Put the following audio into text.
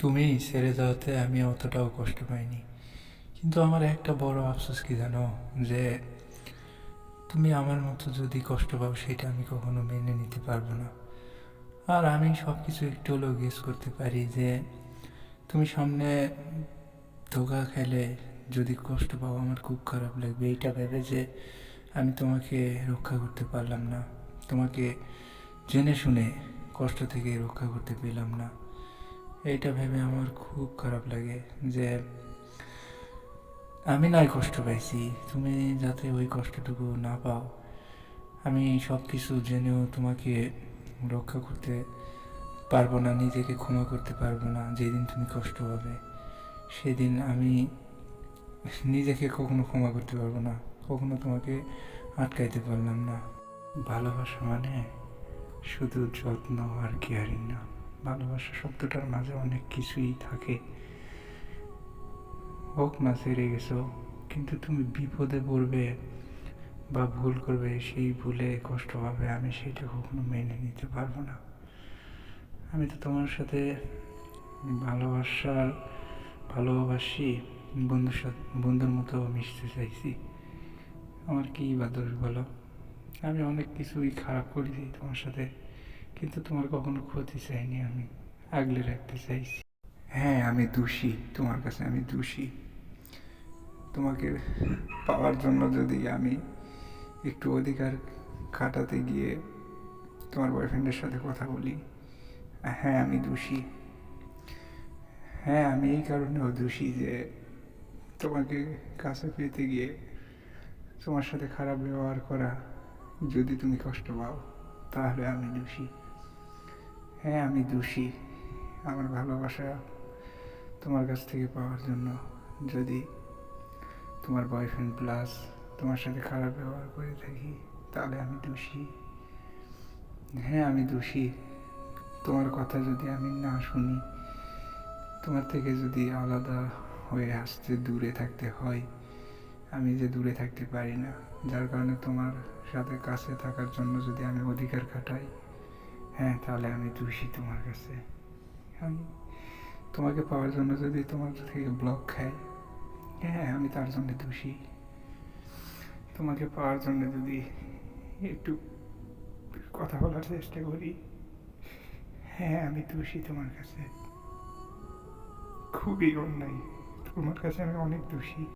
তুমি ছেড়ে যাওয়াতে আমি অতটাও কষ্ট পাইনি, কিন্তু আমার একটা বড় আফসোস কি জানো, যে তুমি আমার মতো যদি কষ্ট পাও সেটা আমি কখনো মেনে নিতে পারবো না। আর আমি সব কিছু একটু হলেও গেস করতে পারি যে তুমি সামনে ধোকা খেলে যদি কষ্ট পাও আমার খুব খারাপ লাগবে, এইটা ভেবে যে আমি তোমাকে রক্ষা করতে পারলাম না, তোমাকে জেনে শুনে কষ্ট থেকে রক্ষা করতে পেলাম না, এইটা ভেবে আমার খুব খারাপ লাগে যে আমি নাই কষ্ট পাইছি, তুমি যাতে ওই কষ্টটুকু না পাও। আমি সব কিছু জেনেও তোমাকে রক্ষা করতে পারবো না, নিজেকে ক্ষমা করতে পারবো না। যেদিন তুমি কষ্ট পাবে সেদিন আমি নিজেকে কখনো ক্ষমা করতে পারবো না, কখনো তোমাকে আটকাইতে পারলাম না। ভালোবাসা মানে শুধু যত্ন আর কেয়ারিং না, ভালোবাসা শব্দটার মাঝে অনেক কিছুই থাকে। হোক না ছেড়ে গেছো, কিন্তু তুমি বিপদে পড়বে বা ভুল করবে, সেই ভুলে কষ্ট পাবে, আমি সেটা কখনো মেনে নিতে পারবো না। আমি তো তোমার সাথে ভালোবাসার ভালোবাসি, বন্ধুর মতো মিশতে চাইছি। আমার কি বা দোষ বলো? আমি অনেক কিছুই খারাপ করেছি তোমার সাথে, কিন্তু তোমার কখনো ক্ষতি চাইনি, আমি আগলে রাখতে চাইছি। হ্যাঁ, আমি দোষী, তোমার কাছে আমি দোষী। তোমাকে পাওয়ার জন্য যদি আমি একটু অধিকার খাটাতে গিয়ে তোমার বয়ফ্রেন্ডের সাথে কথা বলি, হ্যাঁ আমি দোষী। হ্যাঁ, আমি এই কারণেও দোষী যে তোমাকে কাছে পেতে গিয়ে তোমার সাথে খারাপ ব্যবহার করা, যদি তুমি কষ্ট পাও তাহলে আমি দোষী। হ্যাঁ আমি দোষী, আমার ভালোবাসা তোমার কাছ থেকে পাওয়ার জন্য যদি তোমার বয়ফ্রেন্ড প্লাস তোমার সাথে খারাপ ব্যবহার করে থাকি, তাহলে আমি দোষী। হ্যাঁ আমি দোষী, তোমার কথা যদি আমি না শুনি, তোমার থেকে যদি আলাদা হয়ে আসতে দূরে থাকতে হয়, আমি যে দূরে থাকতে পারি না, যার কারণে তোমার সাথে কাছে থাকার জন্য যদি আমি অধিকার খাটাই, হ্যাঁ তাহলে আমি দোষী তোমার কাছে। আমি তোমাকে পাওয়ার জন্য যদি তোমার থেকে ব্লক খাই, হ্যাঁ আমি তার জন্য দোষী। তোমাকে পাওয়ার জন্য যদি একটু কথা বলার চেষ্টা করি, হ্যাঁ আমি দোষী তোমার কাছে। খুবই অন্যায়, তোমার কাছে আমি অনেক দোষী।